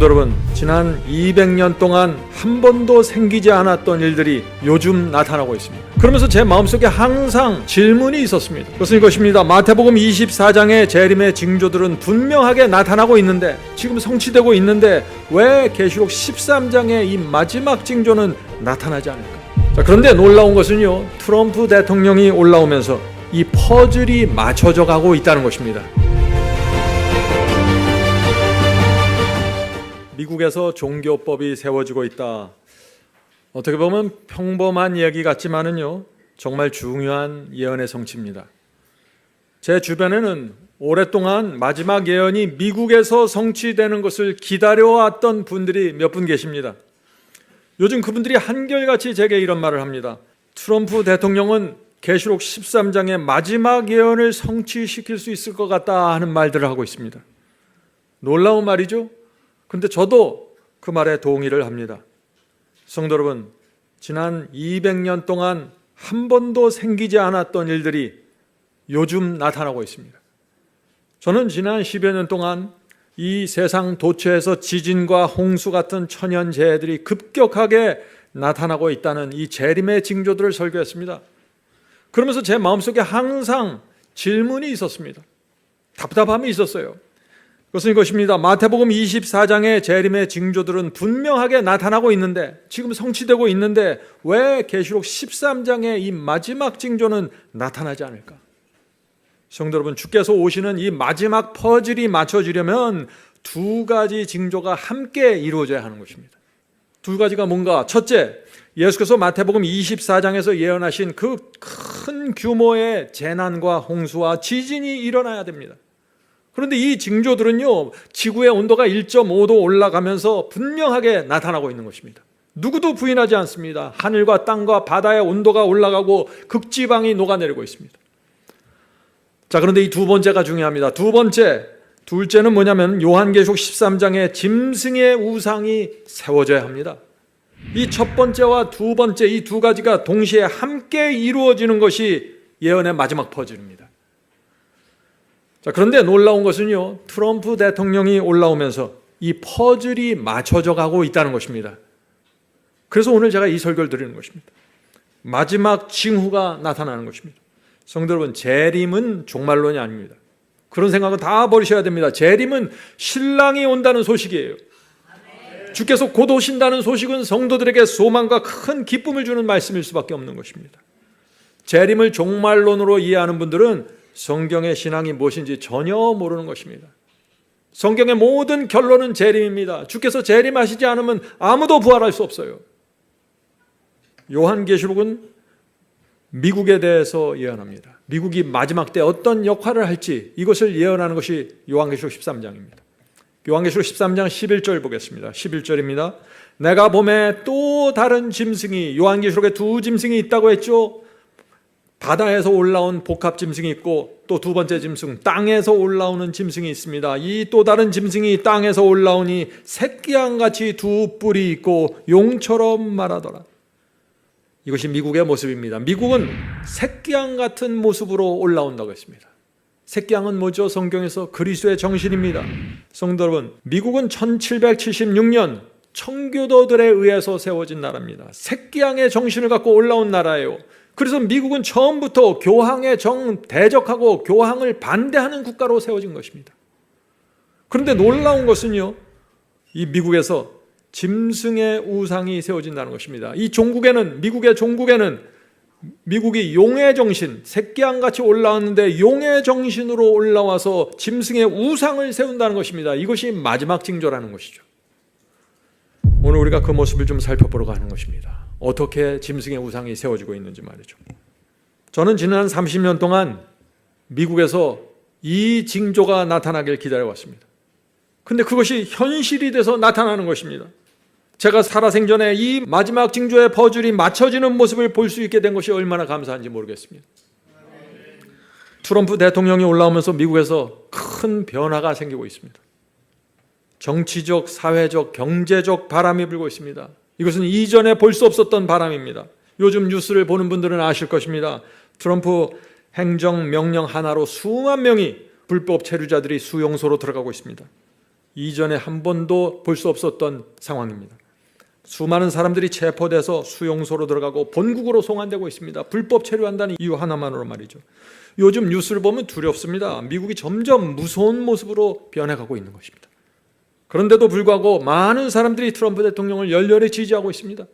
성도 여러분, 지난 200년 동안 한 번도 생기지 않았던 일들이 요즘 나타나고 있습니다. 그러면서 제 마음속에 항상 질문이 있었습니다. 그것은 이것입니다. 마태복음 24장의 재림의 징조들은 분명하게 나타나고 있는데, 지금 성취되고 있는데 왜 계시록 13장의 이 마지막 징조는 나타나지 않을까? 그런데 놀라운 것은요, 트럼프 대통령이 올라오면서 이 퍼즐이 맞춰져 가고 있다는 것입니다. 미국에서 종교법이 세워지고 있다. 어떻게 보면 평범한 이야기 같지만은요, 정말 중요한 예언의 성취입니다. 제 주변에는 오랫동안 마지막 예언이 미국에서 성취되는 것을 기다려왔던 분들이 몇 분 계십니다. 요즘 그분들이 한결같이 제게 이런 말을 합니다. 트럼프 대통령은 계시록 13장의 마지막 예언을 성취시킬 수 있을 것 같다 하는 말들을 하고 있습니다. 놀라운 말이죠. 근데 저도 그 말에 동의를 합니다. 성도 여러분, 지난 200년 동안 한 번도 생기지 않았던 일들이 요즘 나타나고 있습니다. 저는 지난 10여 년 동안 이 세상 도처에서 지진과 홍수 같은 천연재해들이 급격하게 나타나고 있다는 이 재림의 징조들을 설교했습니다. 그러면서 제 마음속에 항상 질문이 있었습니다. 답답함이 있었어요. 그것은 이것입니다. 마태복음 24장의 재림의 징조들은 분명하게 나타나고 있는데, 지금 성취되고 있는데 왜 계시록 13장의 이 마지막 징조는 나타나지 않을까? 성도 여러분, 주께서 오시는 이 마지막 퍼즐이 맞춰지려면 두 가지 징조가 함께 이루어져야 하는 것입니다. 두 가지가 뭔가? 첫째, 예수께서 마태복음 24장에서 예언하신 그 큰 규모의 재난과 홍수와 지진이 일어나야 됩니다. 그런데 이 징조들은요, 지구의 온도가 1.5도 올라가면서 분명하게 나타나고 있는 것입니다. 누구도 부인하지 않습니다. 하늘과 땅과 바다의 온도가 올라가고 극지방이 녹아내리고 있습니다. 자, 그런데 이 두 번째가 중요합니다. 둘째는 뭐냐면 요한계시록 13장에 짐승의 우상이 세워져야 합니다. 이 첫 번째와 두 번째, 이 두 가지가 동시에 함께 이루어지는 것이 예언의 마지막 퍼즐입니다. 자, 그런데 놀라운 것은요, 트럼프 대통령이 올라오면서 이 퍼즐이 맞춰져 가고 있다는 것입니다. 그래서 오늘 제가 이 설교를 드리는 것입니다. 마지막 징후가 나타나는 것입니다. 성도 여러분, 재림은 종말론이 아닙니다. 그런 생각은 다 버리셔야 됩니다. 재림은 신랑이 온다는 소식이에요. 주께서 곧 오신다는 소식은 성도들에게 소망과 큰 기쁨을 주는 말씀일 수밖에 없는 것입니다. 재림을 종말론으로 이해하는 분들은 성경의 신앙이 무엇인지 전혀 모르는 것입니다. 성경의 모든 결론은 재림입니다. 주께서 재림하시지 않으면 아무도 부활할 수 없어요. 요한계시록은 미국에 대해서 예언합니다. 미국이 마지막 때 어떤 역할을 할지, 이것을 예언하는 것이 요한계시록 13장입니다. 요한계시록 13장 11절 보겠습니다. 11절입니다. 내가 봄에 또 다른 짐승이, 요한계시록에 두 짐승이 있다고 했죠. 바다에서 올라온 복합 짐승이 있고, 또 두 번째 짐승, 땅에서 올라오는 짐승이 있습니다. 이 또 다른 짐승이 땅에서 올라오니 새끼양같이 두 뿔이 있고 용처럼 말하더라. 이것이 미국의 모습입니다. 미국은 새끼양 같은 모습으로 올라온다고 했습니다. 새끼양은 뭐죠? 성경에서 그리스도의 정신입니다. 성도 여러분, 미국은 1776년 청교도들에 의해서 세워진 나라입니다. 새끼양의 정신을 갖고 올라온 나라예요. 그래서 미국은 처음부터 교황의 정 대적하고 교황을 반대하는 국가로 세워진 것입니다. 그런데 놀라운 것은요, 이 미국에서 짐승의 우상이 세워진다는 것입니다. 이 종국에는, 미국의 종국에는 미국이 용의 정신, 새끼양같이 올라왔는데 용의 정신으로 올라와서 짐승의 우상을 세운다는 것입니다. 이것이 마지막 징조라는 것이죠. 오늘 우리가 그 모습을 좀 살펴보려고 하는 것입니다. 어떻게 짐승의 우상이 세워지고 있는지 말이죠. 저는 지난 30년 동안 미국에서 이 징조가 나타나길 기다려왔습니다. 근데 그것이 현실이 돼서 나타나는 것입니다. 제가 살아생전에 이 마지막 징조의 퍼즐이 맞춰지는 모습을 볼 수 있게 된 것이 얼마나 감사한지 모르겠습니다. 트럼프 대통령이 올라오면서 미국에서 큰 변화가 생기고 있습니다. 정치적, 사회적, 경제적 바람이 불고 있습니다. 이것은 이전에 볼 수 없었던 바람입니다. 요즘 뉴스를 보는 분들은 아실 것입니다. 트럼프 행정명령 하나로 수만 명이 불법 체류자들이 수용소로 들어가고 있습니다. 이전에 한 번도 볼 수 없었던 상황입니다. 수많은 사람들이 체포돼서 수용소로 들어가고 본국으로 송환되고 있습니다. 불법 체류한다는 이유 하나만으로 말이죠. 요즘 뉴스를 보면 두렵습니다. 미국이 점점 무서운 모습으로 변해가고 있는 것입니다. 그런데도 불구하고 많은 사람들이 트럼프 대통령을 열렬히 지지하고 있습니다.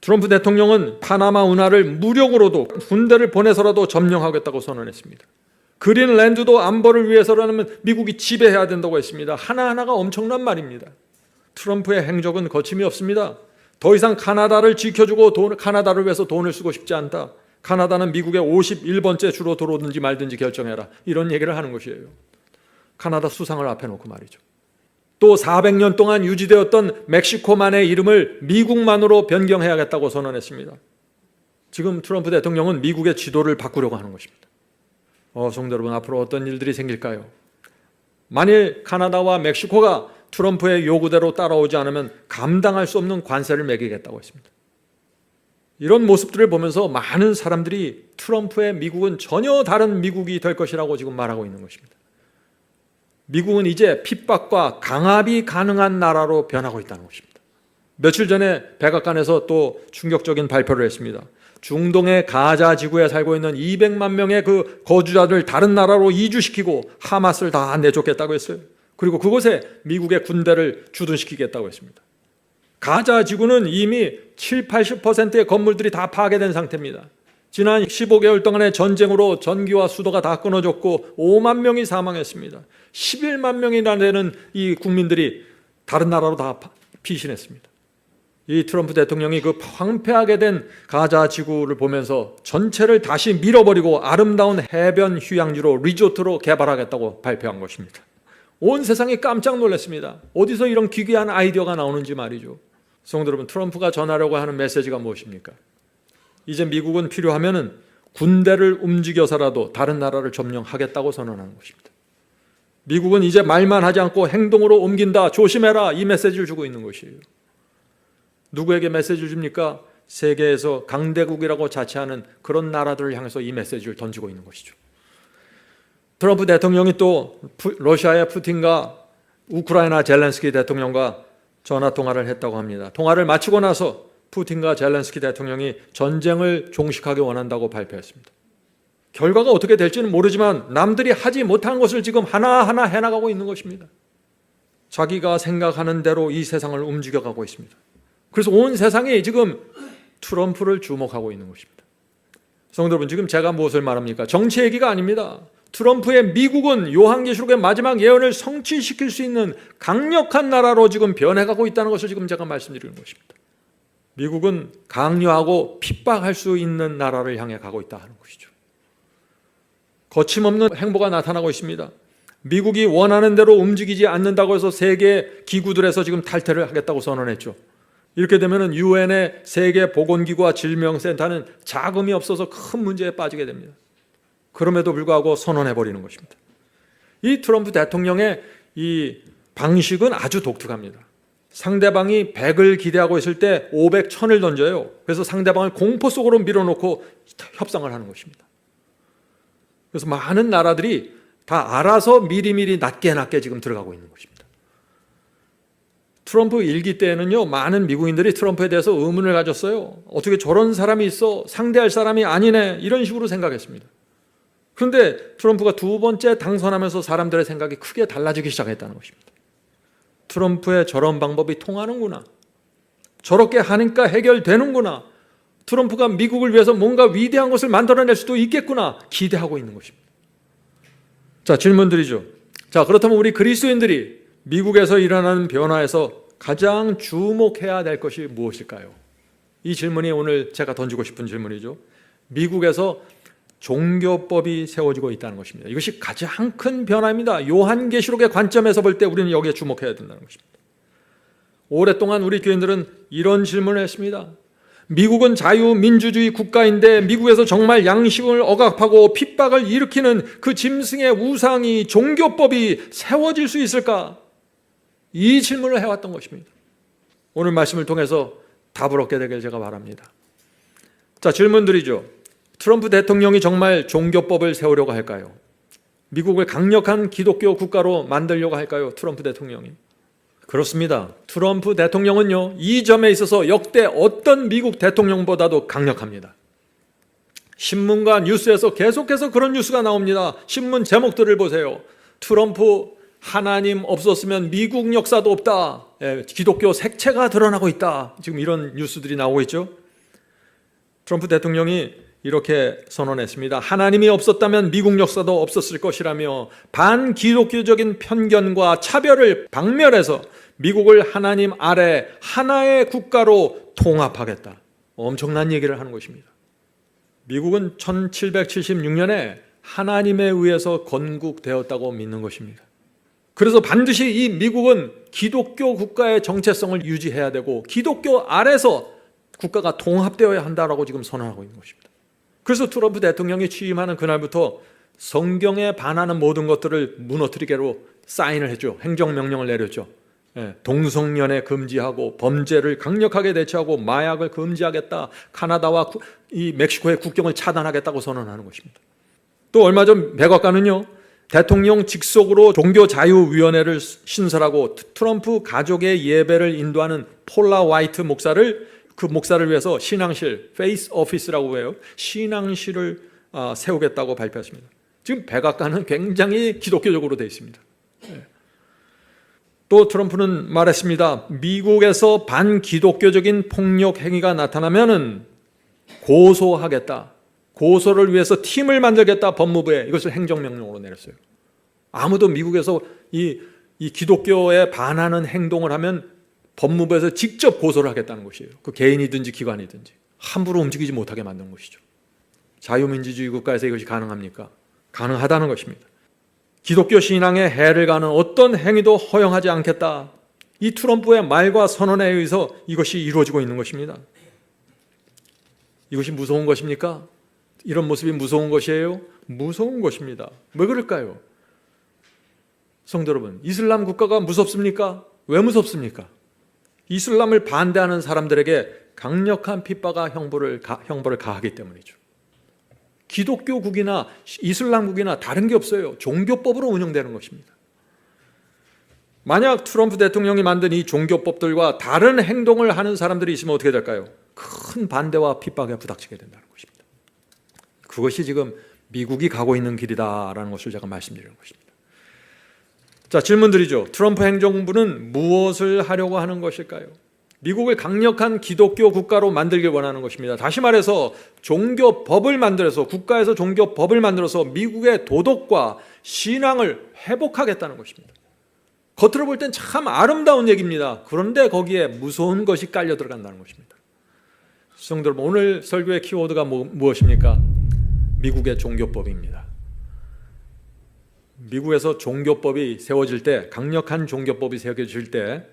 트럼프 대통령은 파나마 운하를 무력으로도 군대를 보내서라도 점령하겠다고 선언했습니다. 그린랜드도 안보를 위해서라면 미국이 지배해야 된다고 했습니다. 하나하나가 엄청난 말입니다. 트럼프의 행적은 거침이 없습니다. 더 이상 카나다를 지켜주고 카나다를 위해서 돈을 쓰고 싶지 않다. 카나다는 미국의 51번째 주로 들어오든지 말든지 결정해라. 이런 얘기를 하는 것이에요. 카나다 수상을 앞에 놓고 말이죠. 또 400년 동안 유지되었던 멕시코만의 이름을 미국만으로 변경해야겠다고 선언했습니다. 지금 트럼프 대통령은 미국의 지도를 바꾸려고 하는 것입니다. 성도 여러분, 앞으로 어떤 일들이 생길까요? 만일 카나다와 멕시코가 트럼프의 요구대로 따라오지 않으면 감당할 수 없는 관세를 매기겠다고 했습니다. 이런 모습들을 보면서 많은 사람들이 트럼프의 미국은 전혀 다른 미국이 될 것이라고 지금 말하고 있는 것입니다. 미국은 이제 핍박과 강압이 가능한 나라로 변하고 있다는 것입니다. 며칠 전에 백악관에서 또 충격적인 발표를 했습니다. 중동의 가자 지구에 살고 있는 200만 명의 그 거주자들 다른 나라로 이주시키고 하마스를 다 내쫓겠다고 했어요. 그리고 그곳에 미국의 군대를 주둔시키겠다고 했습니다. 가자 지구는 이미 70-80%의 건물들이 다 파괴된 상태입니다. 지난 15개월 동안의 전쟁으로 전기와 수도가 다 끊어졌고 5만 명이 사망했습니다. 11만 명이나 되는 이 국민들이 다른 나라로 다 피신했습니다. 이 트럼프 대통령이 그 황폐하게 된 가자 지구를 보면서 전체를 다시 밀어버리고 아름다운 해변 휴양지로 리조트로 개발하겠다고 발표한 것입니다. 온 세상이 깜짝 놀랐습니다. 어디서 이런 기괴한 아이디어가 나오는지 말이죠. 성도 여러분, 트럼프가 전하려고 하는 메시지가 무엇입니까? 이제 미국은 필요하면은 군대를 움직여서라도 다른 나라를 점령하겠다고 선언하는 것입니다. 미국은 이제 말만 하지 않고 행동으로 옮긴다, 조심해라, 이 메시지를 주고 있는 것이에요. 누구에게 메시지를 줍니까? 세계에서 강대국이라고 자처하는 그런 나라들을 향해서 이 메시지를 던지고 있는 것이죠. 트럼프 대통령이 또 러시아의 푸틴과 우크라이나 젤렌스키 대통령과 전화통화를 했다고 합니다. 통화를 마치고 나서 푸틴과 젤렌스키 대통령이 전쟁을 종식하기 원한다고 발표했습니다. 결과가 어떻게 될지는 모르지만 남들이 하지 못한 것을 지금 하나하나 해나가고 있는 것입니다. 자기가 생각하는 대로 이 세상을 움직여가고 있습니다. 그래서 온 세상이 지금 트럼프를 주목하고 있는 것입니다. 성도 여러분, 지금 제가 무엇을 말합니까? 정치 얘기가 아닙니다. 트럼프의 미국은 요한계시록의 마지막 예언을 성취시킬 수 있는 강력한 나라로 지금 변해가고 있다는 것을 지금 제가 말씀드리는 것입니다. 미국은 강요하고 핍박할 수 있는 나라를 향해 가고 있다 하는 것이죠. 거침없는 행보가 나타나고 있습니다. 미국이 원하는 대로 움직이지 않는다고 해서 세계 기구들에서 지금 탈퇴를 하겠다고 선언했죠. 이렇게 되면 유엔의 세계보건기구와 질병센터는 자금이 없어서 큰 문제에 빠지게 됩니다. 그럼에도 불구하고 선언해버리는 것입니다. 이 트럼프 대통령의 이 방식은 아주 독특합니다. 상대방이 100을 기대하고 있을 때 500, 1000을 던져요. 그래서 상대방을 공포 속으로 밀어놓고 협상을 하는 것입니다. 그래서 많은 나라들이 다 알아서 미리미리 낮게 지금 들어가고 있는 것입니다. 트럼프 일기 때에는요, 많은 미국인들이 트럼프에 대해서 의문을 가졌어요. 어떻게 저런 사람이 있어? 상대할 사람이 아니네. 이런 식으로 생각했습니다. 그런데 트럼프가 두 번째 당선하면서 사람들의 생각이 크게 달라지기 시작했다는 것입니다. 트럼프의 저런 방법이 통하는구나. 저렇게 하니까 해결되는구나. 트럼프가 미국을 위해서 뭔가 위대한 것을 만들어낼 수도 있겠구나. 기대하고 있는 것입니다. 자, 질문드리죠. 자, 그렇다면 우리 그리스도인들이 미국에서 일어나는 변화에서 가장 주목해야 될 것이 무엇일까요? 이 질문이 오늘 제가 던지고 싶은 질문이죠. 미국에서 종교법이 세워지고 있다는 것입니다. 이것이 가장 큰 변화입니다. 요한계시록의 관점에서 볼 때 우리는 여기에 주목해야 된다는 것입니다. 오랫동안 우리 교인들은 이런 질문을 했습니다. 미국은 자유민주주의 국가인데 미국에서 정말 양심을 억압하고 핍박을 일으키는 그 짐승의 우상이 종교법이 세워질 수 있을까? 이 질문을 해왔던 것입니다. 오늘 말씀을 통해서 답을 얻게 되길 제가 바랍니다. 자, 질문드리죠. 트럼프 대통령이 정말 종교법을 세우려고 할까요? 미국을 강력한 기독교 국가로 만들려고 할까요? 트럼프 대통령이. 그렇습니다. 트럼프 대통령은요, 이 점에 있어서 역대 어떤 미국 대통령보다도 강력합니다. 신문과 뉴스에서 계속해서 그런 뉴스가 나옵니다. 신문 제목들을 보세요. 트럼프 하나님 없었으면 미국 역사도 없다. 기독교 색채가 드러나고 있다. 지금 이런 뉴스들이 나오고 있죠. 트럼프 대통령이 이렇게 선언했습니다. 하나님이 없었다면 미국 역사도 없었을 것이라며 반기독교적인 편견과 차별을 박멸해서 미국을 하나님 아래 하나의 국가로 통합하겠다. 엄청난 얘기를 하는 것입니다. 미국은 1776년에 하나님에 의해서 건국되었다고 믿는 것입니다. 그래서 반드시 이 미국은 기독교 국가의 정체성을 유지해야 되고 기독교 아래서 국가가 통합되어야 한다라고 지금 선언하고 있는 것입니다. 그래서 트럼프 대통령이 취임하는 그날부터 성경에 반하는 모든 것들을 무너뜨리게로 사인을 했죠. 행정명령을 내렸죠. 동성연애 금지하고 범죄를 강력하게 대처하고 마약을 금지하겠다. 카나다와 이 멕시코의 국경을 차단하겠다고 선언하는 것입니다. 또 얼마 전 백악관은요, 대통령 직속으로 종교자유위원회를 신설하고 트럼프 가족의 예배를 인도하는 폴라 화이트 목사를 그 목사를 위해서 신앙실, 페이스 오피스라고 해요. 신앙실을 세우겠다고 발표했습니다. 지금 백악관은 굉장히 기독교적으로 되어 있습니다. 또 트럼프는 말했습니다. 미국에서 반기독교적인 폭력 행위가 나타나면은 고소하겠다. 고소를 위해서 팀을 만들겠다. 법무부에 이것을 행정명령으로 내렸어요. 아무도 미국에서 이 기독교에 반하는 행동을 하면 법무부에서 직접 고소를 하겠다는 것이에요. 그 개인이든지 기관이든지 함부로 움직이지 못하게 만든 것이죠. 자유민주주의 국가에서 이것이 가능합니까? 가능하다는 것입니다. 기독교 신앙에 해를 가는 어떤 행위도 허용하지 않겠다. 이 트럼프의 말과 선언에 의해서 이것이 이루어지고 있는 것입니다. 이것이 무서운 것입니까? 이런 모습이 무서운 것이에요? 무서운 것입니다. 왜 그럴까요? 성도 여러분, 이슬람 국가가 무섭습니까? 왜 무섭습니까? 이슬람을 반대하는 사람들에게 강력한 핍박과 형벌을 가하기 때문이죠. 기독교국이나 이슬람국이나 다른 게 없어요. 종교법으로 운영되는 것입니다. 만약 트럼프 대통령이 만든 이 종교법들과 다른 행동을 하는 사람들이 있으면 어떻게 될까요? 큰 반대와 핍박에 부닥치게 된다는 것입니다. 그것이 지금 미국이 가고 있는 길이다라는 것을 제가 말씀드리는 것입니다. 자, 질문 드리죠. 트럼프 행정부는 무엇을 하려고 하는 것일까요? 미국을 강력한 기독교 국가로 만들길 원하는 것입니다. 다시 말해서 종교법을 만들어서 국가에서 종교법을 만들어서 미국의 도덕과 신앙을 회복하겠다는 것입니다. 겉으로 볼 땐 참 아름다운 얘기입니다. 그런데 거기에 무서운 것이 깔려 들어간다는 것입니다. 성도 여러분, 오늘 설교의 키워드가 무엇입니까? 미국의 종교법입니다. 미국에서 종교법이 세워질 때, 강력한 종교법이 세워질 때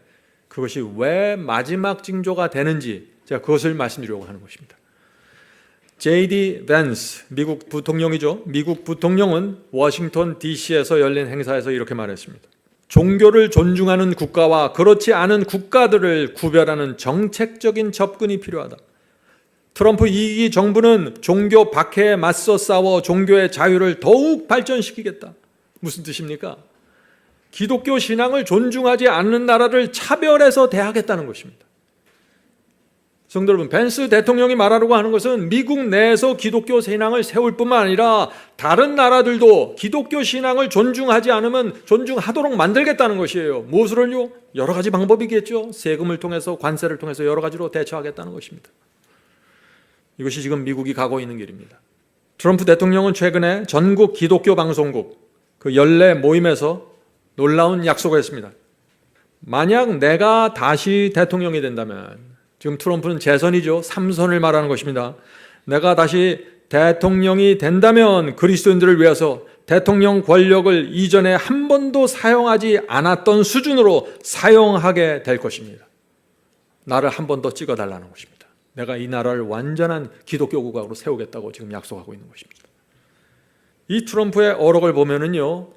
그것이 왜 마지막 징조가 되는지 제가 그것을 말씀드리려고 하는 것입니다. J.D. 벤스, 미국 부통령이죠. 미국 부통령은 워싱턴 DC에서 열린 행사에서 이렇게 말했습니다. 종교를 존중하는 국가와 그렇지 않은 국가들을 구별하는 정책적인 접근이 필요하다. 트럼프 2기 정부는 종교 박해에 맞서 싸워 종교의 자유를 더욱 발전시키겠다. 무슨 뜻입니까? 기독교 신앙을 존중하지 않는 나라를 차별해서 대하겠다는 것입니다. 성도 여러분, 벤스 대통령이 말하려고 하는 것은 미국 내에서 기독교 신앙을 세울 뿐만 아니라 다른 나라들도 기독교 신앙을 존중하지 않으면 존중하도록 만들겠다는 것이에요. 무엇으로요? 여러 가지 방법이겠죠. 세금을 통해서, 관세를 통해서 여러 가지로 대처하겠다는 것입니다. 이것이 지금 미국이 가고 있는 길입니다. 트럼프 대통령은 최근에 전국 기독교 방송국 그 연례 모임에서 놀라운 약속을 했습니다. 만약 내가 다시 대통령이 된다면, 지금 트럼프는 재선이죠. 3선을 말하는 것입니다. 내가 다시 대통령이 된다면 그리스도인들을 위해서 대통령 권력을 이전에 한 번도 사용하지 않았던 수준으로 사용하게 될 것입니다. 나를 한 번 더 찍어달라는 것입니다. 내가 이 나라를 완전한 기독교 국가로 세우겠다고 지금 약속하고 있는 것입니다. 이 트럼프의 어록을 보면은요,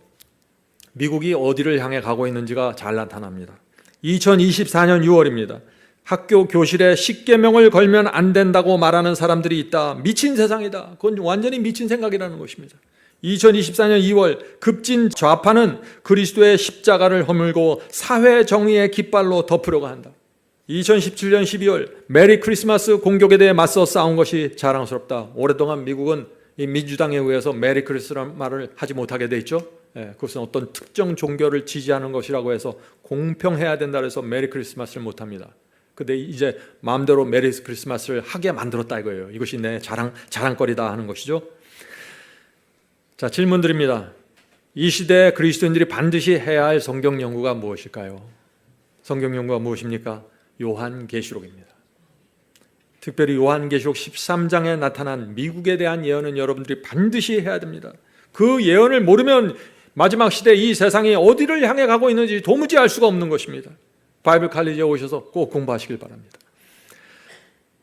미국이 어디를 향해 가고 있는지가 잘 나타납니다. 2024년 6월입니다. 학교 교실에 10계명을 걸면 안 된다고 말하는 사람들이 있다. 미친 세상이다. 그건 완전히 미친 생각이라는 것입니다. 2024년 2월 급진 좌파는 그리스도의 십자가를 허물고 사회 정의의 깃발로 덮으려고 한다. 2017년 12월 메리 크리스마스 공격에 대해 맞서 싸운 것이 자랑스럽다. 오랫동안 미국은 이 민주당에 의해서 메리 크리스마스라는 말을 하지 못하게 돼 있죠. 그것은 어떤 특정 종교를 지지하는 것이라고 해서 공평해야 된다 해서 메리 크리스마스를 못합니다. 근데 이제 마음대로 메리 크리스마스를 하게 만들었다 이거예요. 이것이 내 자랑거리다 하는 것이죠. 자, 질문 드립니다. 이 시대에 그리스도인들이 반드시 해야 할 성경 연구가 무엇일까요? 성경 연구가 무엇입니까? 요한계시록입니다. 특별히 요한계시록 13장에 나타난 미국에 대한 예언은 여러분들이 반드시 해야 됩니다. 그 예언을 모르면 마지막 시대 이 세상이 어디를 향해 가고 있는지 도무지 알 수가 없는 것입니다. 바이블 칼리지에 오셔서 꼭 공부하시길 바랍니다.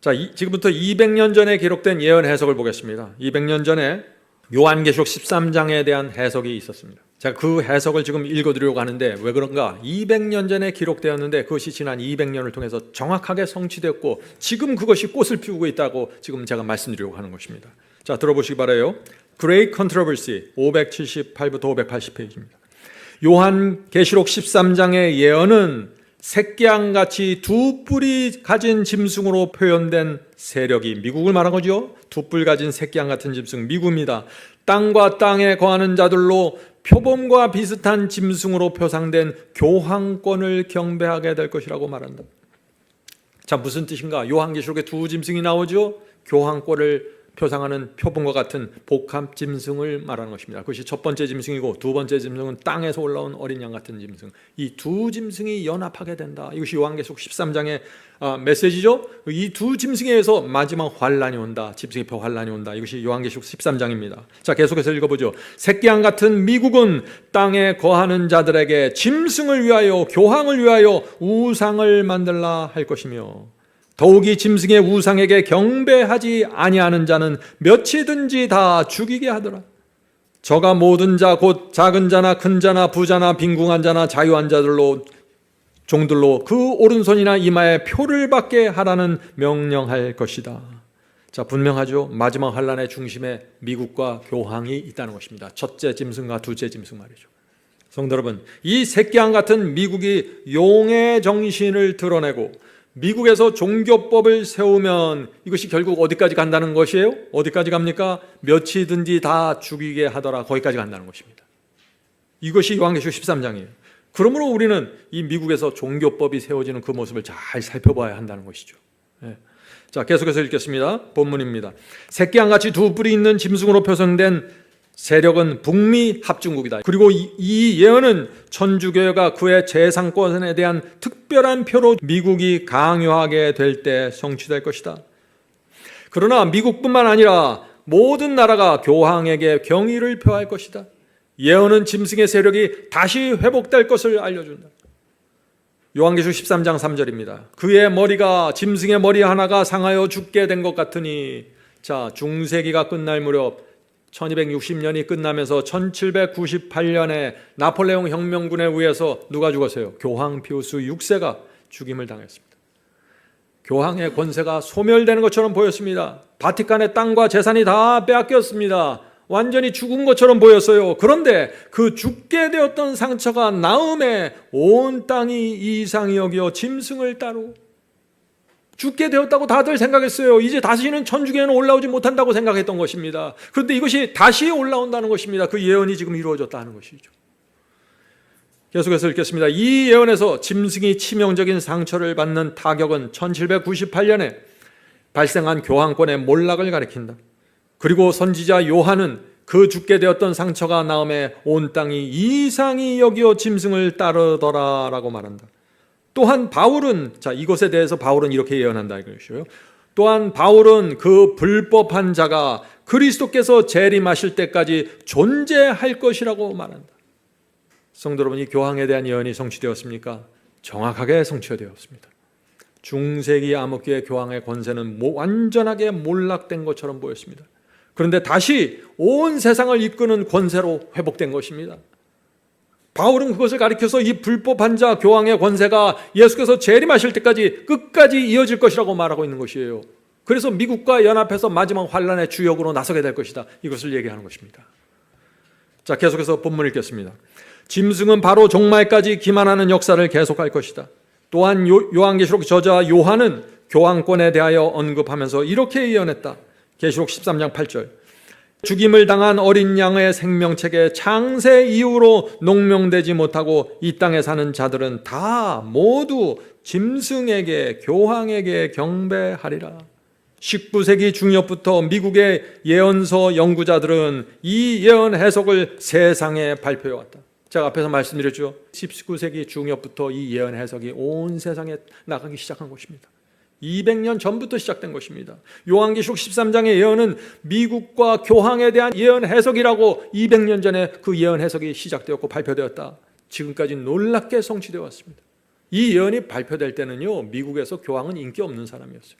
자, 지금부터 200년 전에 기록된 예언 해석을 보겠습니다. 200년 전에 요한계시록 13장에 대한 해석이 있었습니다. 제가 그 해석을 지금 읽어드리려고 하는데 왜 그런가? 200년 전에 기록되었는데 그것이 지난 200년을 통해서 정확하게 성취되었고 지금 그것이 꽃을 피우고 있다고 지금 제가 말씀드리려고 하는 것입니다. 자, 들어보시기 바라요. Great Controversy 578부터 580페이지입니다. 요한계시록 13장의 예언은 새끼양같이 두 뿔이 가진 짐승으로 표현된 세력이 미국을 말한 거죠. 두 뿔 가진 새끼양 같은 짐승 미국입니다. 땅과 땅에 거하는 자들로 표범과 비슷한 짐승으로 표상된 교황권을 경배하게 될 것이라고 말한다. 자, 무슨 뜻인가? 요한계시록에 두 짐승이 나오죠. 교황권을 표상하는 표범과 같은 복합 짐승을 말하는 것입니다. 그것이 첫 번째 짐승이고 두 번째 짐승은 땅에서 올라온 어린 양 같은 짐승. 이 두 짐승이 연합하게 된다. 이것이 요한계시록 13장의 메시지죠. 이 두 짐승에 의해서 마지막 환란이 온다. 짐승의 환란이 온다. 이것이 요한계시록 13장입니다. 자, 계속해서 읽어보죠. 새끼양 같은 미국은 땅에 거하는 자들에게 짐승을 위하여 교황을 위하여 우상을 만들라 할 것이며 더욱이 짐승의 우상에게 경배하지 아니하는 자는 몇이든지 다 죽이게 하더라. 저가 모든 자 곧 작은 자나 큰 자나 부자나 빈궁한 자나 자유한 자들로 종들로 그 오른손이나 이마에 표를 받게 하라는 명령할 것이다. 자, 분명하죠. 마지막 환란의 중심에 미국과 교황이 있다는 것입니다. 첫째 짐승과 둘째 짐승 말이죠. 성도 여러분, 이 새끼양 같은 미국이 용의 정신을 드러내고 미국에서 종교법을 세우면 이것이 결국 어디까지 간다는 것이에요? 어디까지 갑니까? 몇이든지 다 죽이게 하더라. 거기까지 간다는 것입니다. 이것이 요한계시록 13장이에요. 그러므로 우리는 이 미국에서 종교법이 세워지는 그 모습을 잘 살펴봐야 한다는 것이죠. 자, 계속해서 읽겠습니다. 본문입니다. 새끼양같이 두 뿔이 있는 짐승으로 표성된 세력은 북미 합중국이다. 그리고 이 예언은 천주교회가 그의 재상권에 대한 특별한 표로 미국이 강요하게 될 때 성취될 것이다. 그러나 미국뿐만 아니라 모든 나라가 교황에게 경의를 표할 것이다. 예언은 짐승의 세력이 다시 회복될 것을 알려준다. 요한계시록 13장 3절입니다. 그의 머리가 짐승의 머리 하나가 상하여 죽게 된 것 같으니, 자, 중세기가 끝날 무렵 1260년이 끝나면서 1798년에 나폴레옹 혁명군에 의해서 누가 죽었어요? 교황 피우스 6세가 죽임을 당했습니다. 교황의 권세가 소멸되는 것처럼 보였습니다. 바티칸의 땅과 재산이 다 빼앗겼습니다. 완전히 죽은 것처럼 보였어요. 그런데 그 죽게 되었던 상처가 나음에 온 땅이 이상히 여겨 짐승을 따르고 죽게 되었다고 다들 생각했어요. 이제 다시는 천주교회는 올라오지 못한다고 생각했던 것입니다. 그런데 이것이 다시 올라온다는 것입니다. 그 예언이 지금 이루어졌다는 것이죠. 계속해서 읽겠습니다. 이 예언에서 짐승이 치명적인 상처를 받는 타격은 1798년에 발생한 교황권의 몰락을 가리킨다. 그리고 선지자 요한은 그 죽게 되었던 상처가 나음에 온 땅이 이상히 여기어 짐승을 따르더라 라고 말한다. 또한 바울은, 자, 이것에 대해서 바울은 이렇게 예언한다 이것이요. 또한 바울은 그 불법한 자가 그리스도께서 재림하실 때까지 존재할 것이라고 말한다. 성도 여러분, 이 교황에 대한 예언이 성취되었습니까? 정확하게 성취되었습니다. 중세기 암흑기의 교황의 권세는 완전하게 몰락된 것처럼 보였습니다. 그런데 다시 온 세상을 이끄는 권세로 회복된 것입니다. 바울은 그것을 가리켜서 이 불법한 자 교황의 권세가 예수께서 재림하실 때까지 끝까지 이어질 것이라고 말하고 있는 것이에요. 그래서 미국과 연합해서 마지막 환란의 주역으로 나서게 될 것이다. 이것을 얘기하는 것입니다. 자, 계속해서 본문 읽겠습니다. 짐승은 바로 종말까지 기만하는 역사를 계속할 것이다. 또한 요한계시록 저자 요한은 교황권에 대하여 언급하면서 이렇게 예언했다. 계시록 13장 8절. 죽임을 당한 어린 양의 생명책에 창세 이후로 농명되지 못하고 이 땅에 사는 자들은 다 모두 짐승에게 교황에게 경배하리라. 19세기 중엽부터 미국의 예언서 연구자들은 이 예언 해석을 세상에 발표해왔다. 제가 앞에서 말씀드렸죠. 19세기 중엽부터 이 예언 해석이 온 세상에 나가기 시작한 것입니다. 200년 전부터 시작된 것입니다. 요한계시록 13장의 예언은 미국과 교황에 대한 예언 해석이라고 200년 전에 그 예언 해석이 시작되었고 발표되었다. 지금까지 놀랍게 성취되어 왔습니다. 이 예언이 발표될 때는요, 미국에서 교황은 인기 없는 사람이었어요.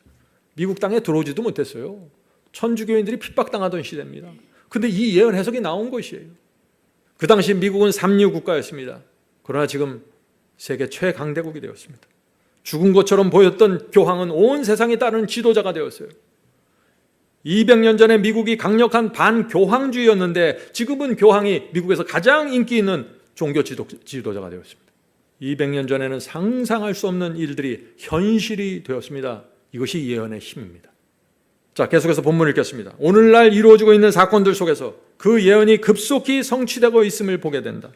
미국 땅에 들어오지도 못했어요. 천주교인들이 핍박당하던 시대입니다. 그런데 이 예언 해석이 나온 것이에요. 그 당시 미국은 삼류 국가였습니다. 그러나 지금 세계 최강대국이 되었습니다. 죽은 것처럼 보였던 교황은 온 세상이 따르는 지도자가 되었어요. 200년 전에 미국이 강력한 반교황주의였는데 지금은 교황이 미국에서 가장 인기 있는 종교 지도자가 되었습니다. 200년 전에는 상상할 수 없는 일들이 현실이 되었습니다. 이것이 예언의 힘입니다. 자, 계속해서 본문을 읽겠습니다. 오늘날 이루어지고 있는 사건들 속에서 그 예언이 급속히 성취되고 있음을 보게 된다.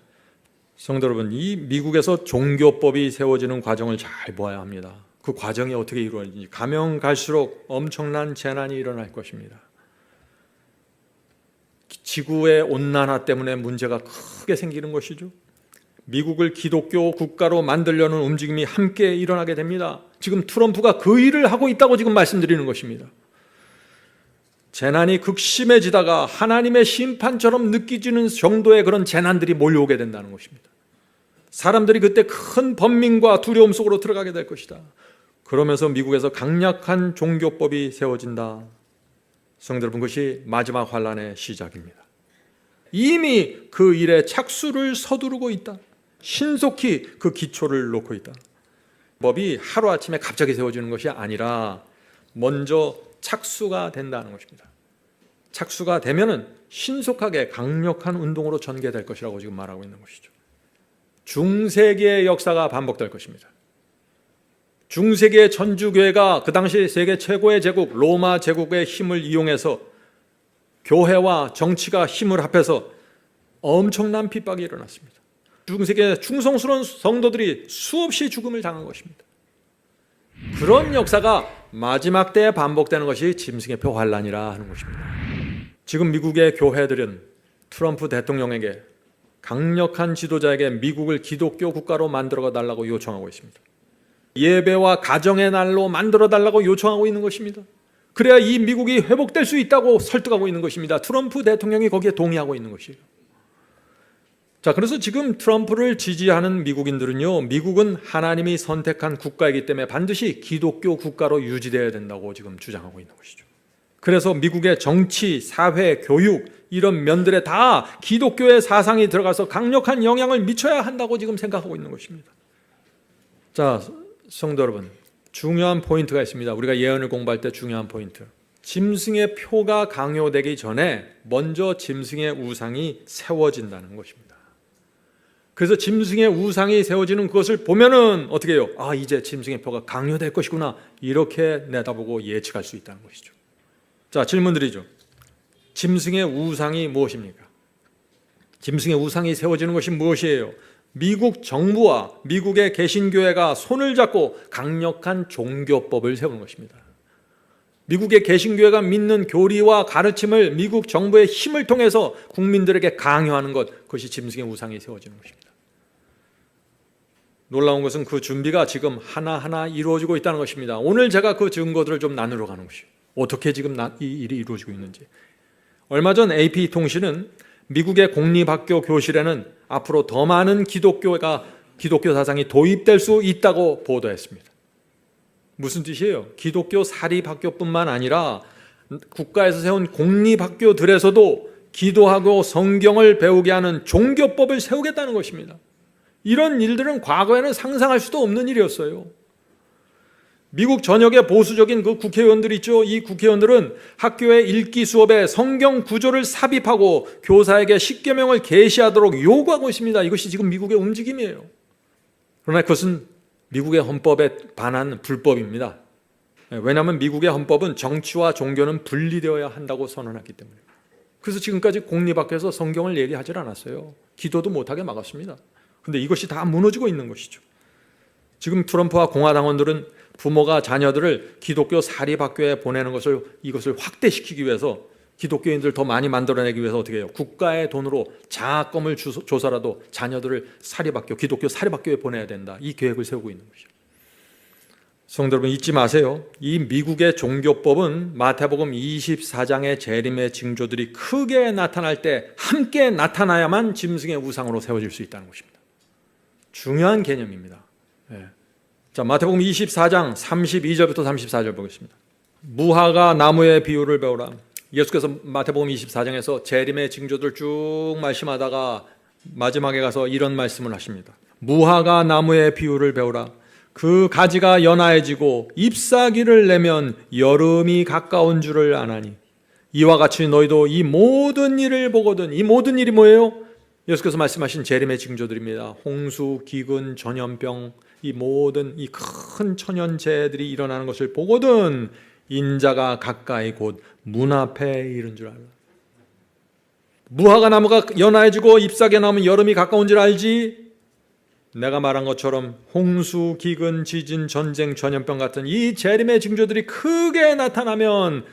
성도 여러분, 이 미국에서 종교법이 세워지는 과정을 잘 보아야 합니다. 그 과정이 어떻게 이루어지는지 가면 갈수록 엄청난 재난이 일어날 것입니다. 지구의 온난화 때문에 문제가 크게 생기는 것이죠. 미국을 기독교 국가로 만들려는 움직임이 함께 일어나게 됩니다. 지금 트럼프가 그 일을 하고 있다고 지금 말씀드리는 것입니다. 재난이 극심해지다가 하나님의 심판처럼 느껴지는 정도의 그런 재난들이 몰려오게 된다는 것입니다. 사람들이 그때 큰 번민과 두려움 속으로 들어가게 될 것이다. 그러면서 미국에서 강력한 종교법이 세워진다. 성도 여러분, 그것이 마지막 환란의 시작입니다. 이미 그 일에 착수를 서두르고 있다. 신속히 그 기초를 놓고 있다. 법이 하루아침에 갑자기 세워지는 것이 아니라 먼저 착수가 된다는 것입니다. 착수가 되면은 신속하게 강력한 운동으로 전개될 것이라고 지금 말하고 있는 것이죠. 중세기의 역사가 반복될 것입니다. 중세기의 천주교회가 그 당시 세계 최고의 제국 로마 제국의 힘을 이용해서 교회와 정치가 힘을 합해서 엄청난 핍박이 일어났습니다. 중세기의 충성스러운 성도들이 수없이 죽음을 당한 것입니다. 그런 역사가 마지막 때에 반복되는 것이 짐승의 표 환란이라 하는 것입니다. 지금 미국의 교회들은 트럼프 대통령에게 강력한 지도자에게 미국을 기독교 국가로 만들어 달라고 요청하고 있습니다. 예배와 가정의 날로 만들어 달라고 요청하고 있는 것입니다. 그래야 이 미국이 회복될 수 있다고 설득하고 있는 것입니다. 트럼프 대통령이 거기에 동의하고 있는 것이에요. 자, 그래서 지금 트럼프를 지지하는 미국인들은요, 미국은 하나님이 선택한 국가이기 때문에 반드시 기독교 국가로 유지되어야 된다고 지금 주장하고 있는 것이죠. 그래서 미국의 정치, 사회, 교육 이런 면들에 다 기독교의 사상이 들어가서 강력한 영향을 미쳐야 한다고 지금 생각하고 있는 것입니다. 자, 성도 여러분, 중요한 포인트가 있습니다. 우리가 예언을 공부할 때 중요한 포인트. 짐승의 표가 강요되기 전에 먼저 짐승의 우상이 세워진다는 것입니다. 그래서 짐승의 우상이 세워지는 그것을 보면은 어떻게 해요? 아, 이제 짐승의 표가 강요될 것이구나. 이렇게 내다보고 예측할 수 있다는 것이죠. 자, 질문 드리죠. 짐승의 우상이 무엇입니까? 짐승의 우상이 세워지는 것이 무엇이에요? 미국 정부와 미국의 개신교회가 손을 잡고 강력한 종교법을 세우는 것입니다. 미국의 개신교회가 믿는 교리와 가르침을 미국 정부의 힘을 통해서 국민들에게 강요하는 것, 그것이 짐승의 우상이 세워지는 것입니다. 놀라운 것은 그 준비가 지금 하나하나 이루어지고 있다는 것입니다. 오늘 제가 그 증거들을 좀 나누러 가는 것이에요. 어떻게 지금 이 일이 이루어지고 있는지. 얼마 전 AP통신은 미국의 공립학교 교실에는 앞으로 더 많은 기독교 사상이 도입될 수 있다고 보도했습니다. 무슨 뜻이에요? 기독교 사립학교뿐만 아니라 국가에서 세운 공립학교들에서도 기도하고 성경을 배우게 하는 종교법을 세우겠다는 것입니다. 이런 일들은 과거에는 상상할 수도 없는 일이었어요. 미국 전역의 보수적인 그 국회의원들 있죠. 이 국회의원들은 학교의 읽기 수업에 성경 구조를 삽입하고 교사에게 십계명을 계시하도록 요구하고 있습니다. 이것이 지금 미국의 움직임이에요. 그러나 그것은 미국의 헌법에 반한 불법입니다. 왜냐하면 미국의 헌법은 정치와 종교는 분리되어야 한다고 선언했기 때문에. 그래서 지금까지 공립학교에서 성경을 얘기하지 않았어요. 기도도 못하게 막았습니다. 그런데 이것이 다 무너지고 있는 것이죠. 지금 트럼프와 공화당원들은 부모가 자녀들을 기독교 사립학교에 보내는 것을 이것을 확대시키기 위해서 기독교인들 더 많이 만들어내기 위해서 어떻게 해요? 국가의 돈으로 장학금을 줘서라도 자녀들을 사립학교, 기독교 사립학교에 보내야 된다. 이 계획을 세우고 있는 것이죠. 성도 여러분 잊지 마세요. 이 미국의 종교법은 마태복음 24장의 재림의 징조들이 크게 나타날 때 함께 나타나야만 짐승의 우상으로 세워질 수 있다는 것입니다. 중요한 개념입니다. 자, 마태복음 24장 32절부터 34절 보겠습니다. 무화과 나무의 비유를 배우라. 예수께서 마태복음 24장에서 재림의 징조들 쭉 말씀하다가 마지막에 가서 이런 말씀을 하십니다. 무화과 나무의 비유를 배우라. 그 가지가 연하해지고 잎사귀를 내면 여름이 가까운 줄을 아나니 이와 같이 너희도 이 모든 일을 보거든. 이 모든 일이 뭐예요? 예수께서 말씀하신 재림의 징조들입니다. 홍수, 기근, 전염병, 이 모든 이 큰 천연재해들이 일어나는 것을 보거든 인자가 가까이 곧 문 앞에 이른 줄 알라. 무화과 나무가 연하해지고 잎사귀가 나오면 여름이 가까운 줄 알지? 내가 말한 것처럼 홍수, 기근, 지진, 전쟁, 전염병 같은 이 재림의 징조들이 크게 나타나면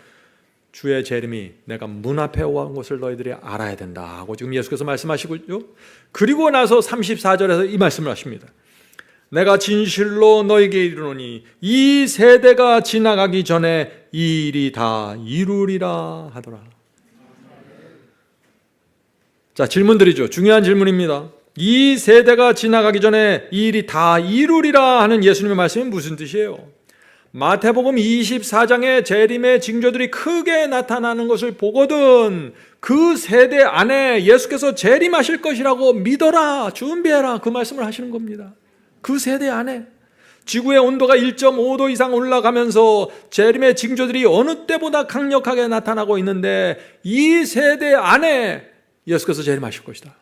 주의 재림이 내가 문 앞에 온 것을 너희들이 알아야 된다 하고 지금 예수께서 말씀하시고요. 그리고 나서 34절에서 이 말씀을 하십니다. 내가 진실로 너에게 이르노니 이 세대가 지나가기 전에 이 일이 다 이루리라 하더라. 자, 질문 드리죠. 중요한 질문입니다. 이 세대가 지나가기 전에 이 일이 다 이루리라 하는 예수님의 말씀이 무슨 뜻이에요? 마태복음 24장의 재림의 징조들이 크게 나타나는 것을 보거든 그 세대 안에 예수께서 재림하실 것이라고 믿어라, 준비해라, 그 말씀을 하시는 겁니다. 그 세대 안에 지구의 온도가 1.5도 이상 올라가면서 재림의 징조들이 어느 때보다 강력하게 나타나고 있는데 이 세대 안에 예수께서 재림하실 것이다.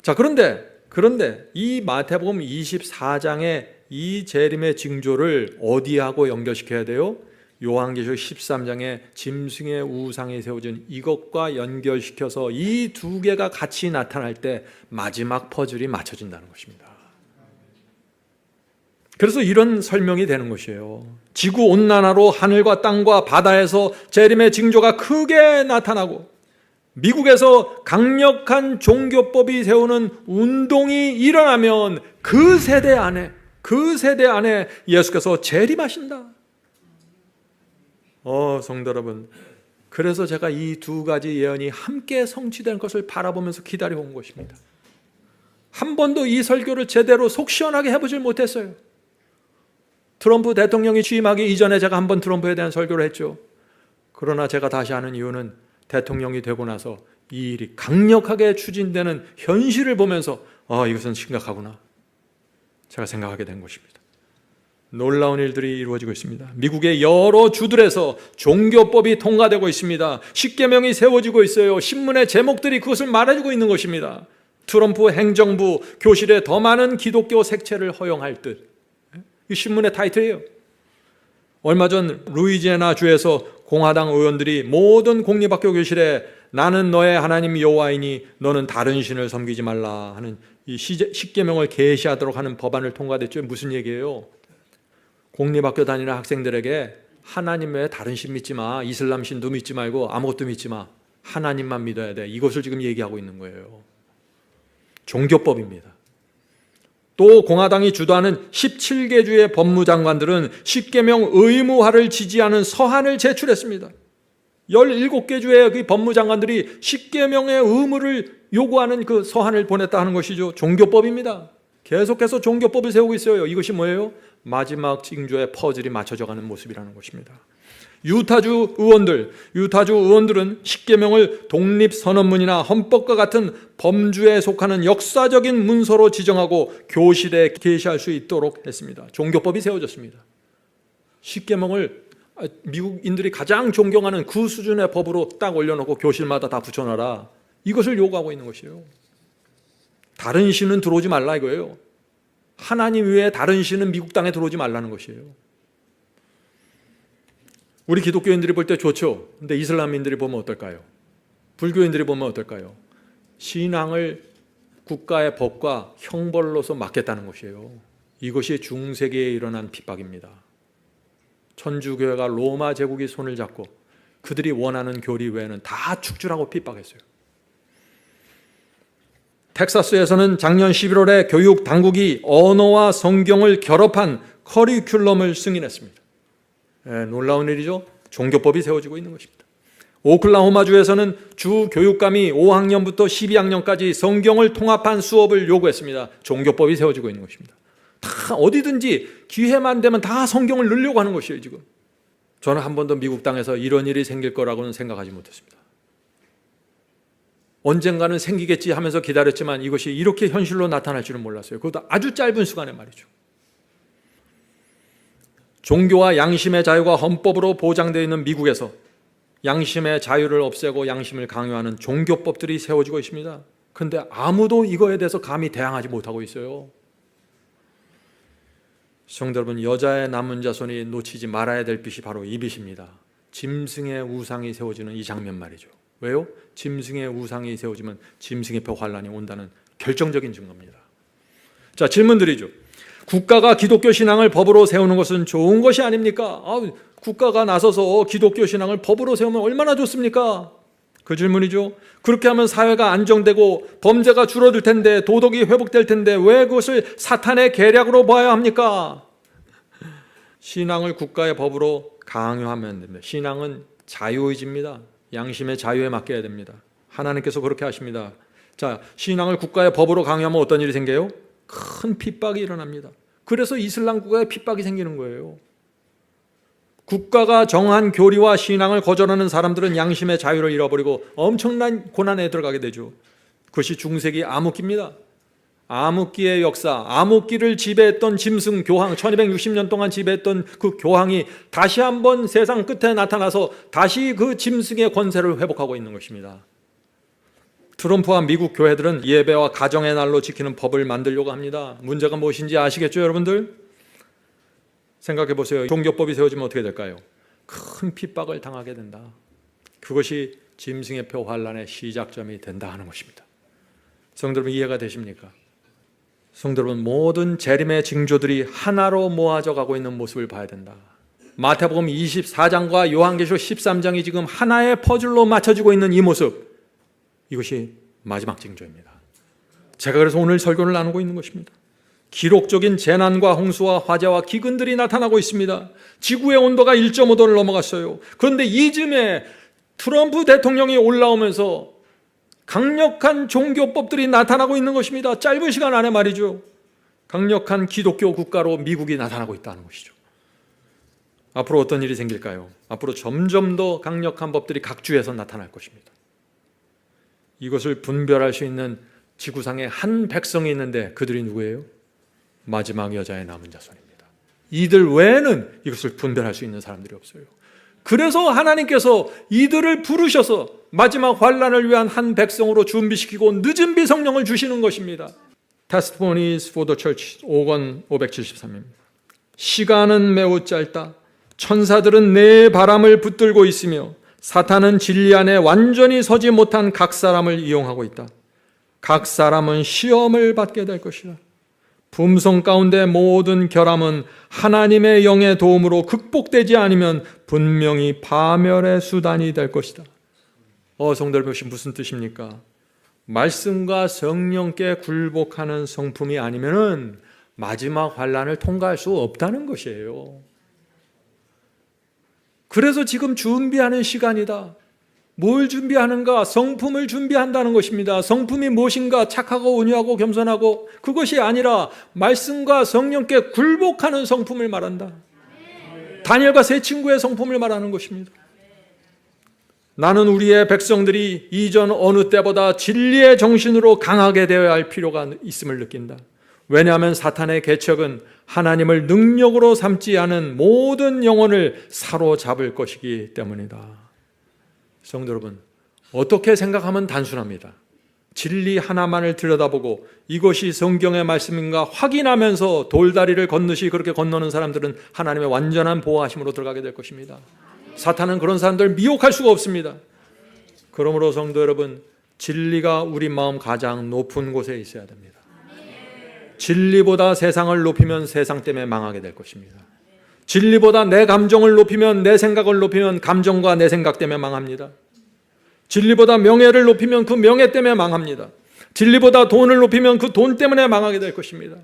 자, 그런데 이 마태복음 24장의 이 재림의 징조를 어디하고 연결시켜야 돼요? 요한계시록 13장에 짐승의 우상이 세워진 이것과 연결시켜서 이 두 개가 같이 나타날 때 마지막 퍼즐이 맞춰진다는 것입니다. 그래서 이런 설명이 되는 것이에요. 지구 온난화로 하늘과 땅과 바다에서 재림의 징조가 크게 나타나고 미국에서 강력한 종교법이 세우는 운동이 일어나면 그 세대 안에 예수께서 재림하신다. 성도 여러분, 그래서 제가 이 두 가지 예언이 함께 성취된 것을 바라보면서 기다려온 것입니다. 한 번도 이 설교를 제대로 속 시원하게 해보질 못했어요. 트럼프 대통령이 취임하기 이전에 제가 한 번 트럼프에 대한 설교를 했죠. 그러나 제가 다시 하는 이유는 대통령이 되고 나서 이 일이 강력하게 추진되는 현실을 보면서 이것은 심각하구나 제가 생각하게 된 것입니다. 놀라운 일들이 이루어지고 있습니다. 미국의 여러 주들에서 종교법이 통과되고 있습니다. 십계명이 세워지고 있어요. 신문의 제목들이 그것을 말해주고 있는 것입니다. 트럼프 행정부 교실에 더 많은 기독교 색채를 허용할 듯. 이 신문의 타이틀이에요. 얼마 전 루이지애나 주에서 공화당 의원들이 모든 공립학교 교실에 나는 너의 하나님 여호와이니 너는 다른 신을 섬기지 말라 하는 이 십계명을 계시하도록 하는 법안을 통과됐죠. 무슨 얘기예요? 공립학교 다니는 학생들에게 하나님 외에 다른 신 믿지 마, 이슬람 신도 믿지 말고 아무것도 믿지 마, 하나님만 믿어야 돼. 이것을 지금 얘기하고 있는 거예요. 종교법입니다. 또 공화당이 주도하는 17개 주의 법무장관들은 십계명 의무화를 지지하는 서한을 제출했습니다. 17개 주의 그 법무장관들이 십계명의 의무를 요구하는 그 서한을 보냈다 하는 것이죠. 종교법입니다. 계속해서 종교법을 세우고 있어요. 이것이 뭐예요? 마지막 징조의 퍼즐이 맞춰져가는 모습이라는 것입니다. 유타주 의원들은 십계명을 독립선언문이나 헌법과 같은 범주에 속하는 역사적인 문서로 지정하고 교실에 계시할 수 있도록 했습니다. 종교법이 세워졌습니다. 십계명을 미국인들이 가장 존경하는 그 수준의 법으로 딱 올려놓고 교실마다 다 붙여놔라. 이것을 요구하고 있는 것이에요. 다른 신은 들어오지 말라 이거예요. 하나님 외에 다른 신은 미국 땅에 들어오지 말라는 것이에요. 우리 기독교인들이 볼 때 좋죠. 근데 이슬람인들이 보면 어떨까요? 불교인들이 보면 어떨까요? 신앙을 국가의 법과 형벌로서 막겠다는 것이에요. 이것이 중세기에 일어난 핍박입니다. 천주교회가 로마 제국이 손을 잡고 그들이 원하는 교리 외에는 다 축출하고 핍박했어요. 텍사스에서는 작년 11월에 교육 당국이 언어와 성경을 결합한 커리큘럼을 승인했습니다. 놀라운 일이죠. 종교법이 세워지고 있는 것입니다. 오클라호마주에서는 주 교육감이 5학년부터 12학년까지 성경을 통합한 수업을 요구했습니다. 종교법이 세워지고 있는 것입니다. 다 어디든지 기회만 되면 다 성경을 넣으려고 하는 것이에요. 지금 저는 한 번도 미국 땅에서 이런 일이 생길 거라고는 생각하지 못했습니다. 언젠가는 생기겠지 하면서 기다렸지만 이것이 이렇게 현실로 나타날 줄은 몰랐어요. 그것도 아주 짧은 시간에 말이죠. 종교와 양심의 자유가 헌법으로 보장되어 있는 미국에서 양심의 자유를 없애고 양심을 강요하는 종교법들이 세워지고 있습니다. 그런데 아무도 이거에 대해서 감히 대항하지 못하고 있어요. 성도 여러분, 여자의 남은 자손이 놓치지 말아야 될 빛이 바로 이 빛입니다. 짐승의 우상이 세워지는 이 장면 말이죠. 왜요? 짐승의 우상이 세워지면 짐승의 표 환란이 온다는 결정적인 증거입니다. 자, 질문 드리죠. 국가가 기독교 신앙을 법으로 세우는 것은 좋은 것이 아닙니까? 국가가 나서서 기독교 신앙을 법으로 세우면 얼마나 좋습니까? 그 질문이죠. 그렇게 하면 사회가 안정되고 범죄가 줄어들 텐데, 도덕이 회복될 텐데 왜 그것을 사탄의 계략으로 봐야 합니까? 신앙을 국가의 법으로 강요하면 안 됩니다. 신앙은 자유의지입니다. 양심의 자유에 맡겨야 됩니다. 하나님께서 그렇게 하십니다. 자, 신앙을 국가의 법으로 강요하면 어떤 일이 생겨요? 큰 핍박이 일어납니다. 그래서 이슬람 국가에 핍박이 생기는 거예요. 국가가 정한 교리와 신앙을 거절하는 사람들은 양심의 자유를 잃어버리고 엄청난 고난에 들어가게 되죠. 그것이 중세기 암흑기입니다. 암흑기의 역사, 암흑기를 지배했던 짐승 교황, 1260년 동안 지배했던 그 교황이 다시 한번 세상 끝에 나타나서 다시 그 짐승의 권세를 회복하고 있는 것입니다. 트럼프와 미국 교회들은 예배와 가정의 날로 지키는 법을 만들려고 합니다. 문제가 무엇인지 아시겠죠, 여러분들? 생각해 보세요. 종교법이 세워지면 어떻게 될까요? 큰 핍박을 당하게 된다. 그것이 짐승의 표 환란의 시작점이 된다 하는 것입니다. 성도 여러분, 이해가 되십니까? 성도 여러분, 모든 재림의 징조들이 하나로 모아져 가고 있는 모습을 봐야 된다. 마태복음 24장과 요한계시록 13장이 지금 하나의 퍼즐로 맞춰지고 있는 이 모습, 이것이 마지막 징조입니다. 제가 그래서 오늘 설교를 나누고 있는 것입니다. 기록적인 재난과 홍수와 화재와 기근들이 나타나고 있습니다. 지구의 온도가 1.5도를 넘어갔어요. 그런데 이쯤에 트럼프 대통령이 올라오면서 강력한 종교법들이 나타나고 있는 것입니다. 짧은 시간 안에 말이죠. 강력한 기독교 국가로 미국이 나타나고 있다는 것이죠. 앞으로 어떤 일이 생길까요? 앞으로 점점 더 강력한 법들이 각 주에서 나타날 것입니다. 이것을 분별할 수 있는 지구상에 한 백성이 있는데 그들이 누구예요? 마지막 여자의 남은 자손입니다. 이들 외에는 이것을 분별할 수 있는 사람들이 없어요. 그래서 하나님께서 이들을 부르셔서 마지막 환란을 위한 한 백성으로 준비시키고 늦은 비 성령을 주시는 것입니다. Testimonies for the Church 5권 573입니다. 시간은 매우 짧다. 천사들은 내 바람을 붙들고 있으며 사탄은 진리 안에 완전히 서지 못한 각 사람을 이용하고 있다. 각 사람은 시험을 받게 될 것이다. 품성 가운데 모든 결함은 하나님의 영의 도움으로 극복되지 않으면 분명히 파멸의 수단이 될 것이다. 성도 여러분, 무슨 뜻입니까? 말씀과 성령께 굴복하는 성품이 아니면은 마지막 환란을 통과할 수 없다는 것이에요. 그래서 지금 준비하는 시간이다. 뭘 준비하는가? 성품을 준비한다는 것입니다. 성품이 무엇인가? 착하고 온유하고 겸손하고, 그것이 아니라 말씀과 성령께 굴복하는 성품을 말한다. 다니엘과 세 친구의 성품을 말하는 것입니다. 나는 우리의 백성들이 이전 어느 때보다 진리의 정신으로 강하게 되어야 할 필요가 있음을 느낀다. 왜냐하면 사탄의 개척은 하나님을 능력으로 삼지 않은 모든 영혼을 사로잡을 것이기 때문이다. 성도 여러분, 어떻게 생각하면 단순합니다. 진리 하나만을 들여다보고 이것이 성경의 말씀인가 확인하면서 돌다리를 건너시 그렇게 건너는 사람들은 하나님의 완전한 보호하심으로 들어가게 될 것입니다. 사탄은 그런 사람들을 미혹할 수가 없습니다. 그러므로 성도 여러분, 진리가 우리 마음 가장 높은 곳에 있어야 됩니다. 진리보다 세상을 높이면 세상 때문에 망하게 될 것입니다. 진리보다 내 감정을 높이면, 내 생각을 높이면 감정과 내 생각 때문에 망합니다. 진리보다 명예를 높이면 그 명예 때문에 망합니다. 진리보다 돈을 높이면 그 돈 때문에 망하게 될 것입니다.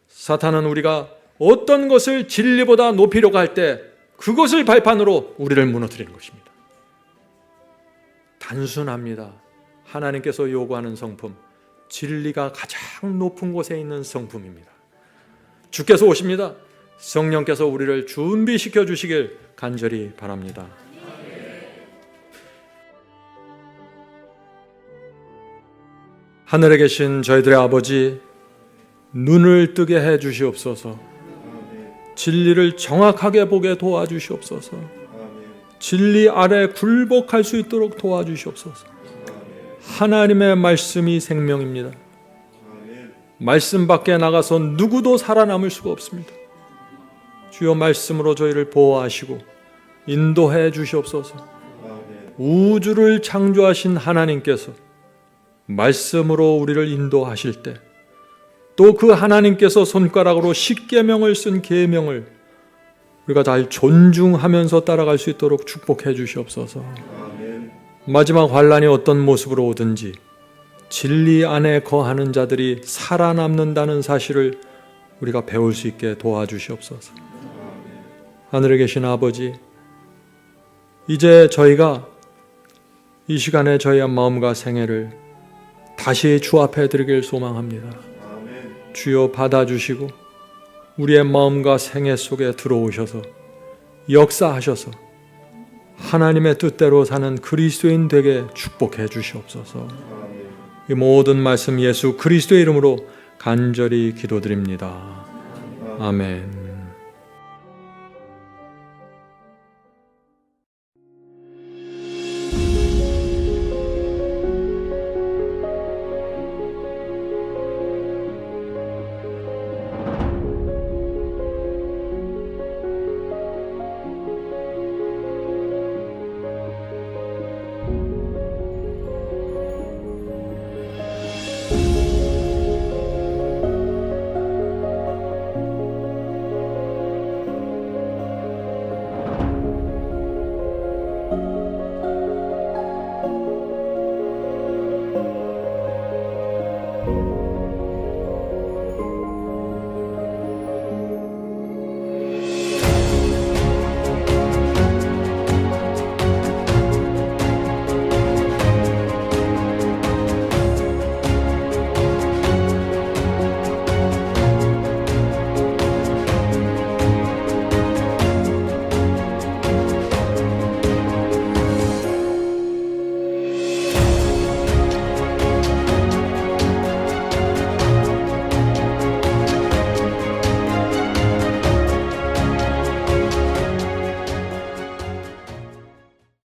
사탄은 우리가 어떤 것을 진리보다 높이려고 할 때 그것을 발판으로 우리를 무너뜨리는 것입니다. 단순합니다. 하나님께서 요구하는 성품, 진리가 가장 높은 곳에 있는 성품입니다. 주께서 오십니다. 성령께서 우리를 준비시켜 주시길 간절히 바랍니다. 하늘에 계신 저희들의 아버지, 눈을 뜨게 해 주시옵소서. 진리를 정확하게 보게 도와주시옵소서. 진리 아래 굴복할 수 있도록 도와주시옵소서. 하나님의 말씀이 생명입니다. 말씀 밖에 나가서 누구도 살아남을 수가 없습니다. 주여, 말씀으로 저희를 보호하시고 인도해 주시옵소서. 우주를 창조하신 하나님께서 말씀으로 우리를 인도하실 때 또 그 하나님께서 손가락으로 십계명을 쓴 계명을 우리가 잘 존중하면서 따라갈 수 있도록 축복해 주시옵소서. 마지막 환란이 어떤 모습으로 오든지 진리 안에 거하는 자들이 살아남는다는 사실을 우리가 배울 수 있게 도와주시옵소서. 하늘에 계신 아버지, 이제 저희가 이 시간에 저희의 마음과 생애를 다시 주 앞에 드리길 소망합니다. 주여, 받아주시고 우리의 마음과 생애 속에 들어오셔서 역사하셔서 하나님의 뜻대로 사는 그리스도인 되게 축복해 주시옵소서. 이 모든 말씀 예수 그리스도의 이름으로 간절히 기도드립니다. 아멘.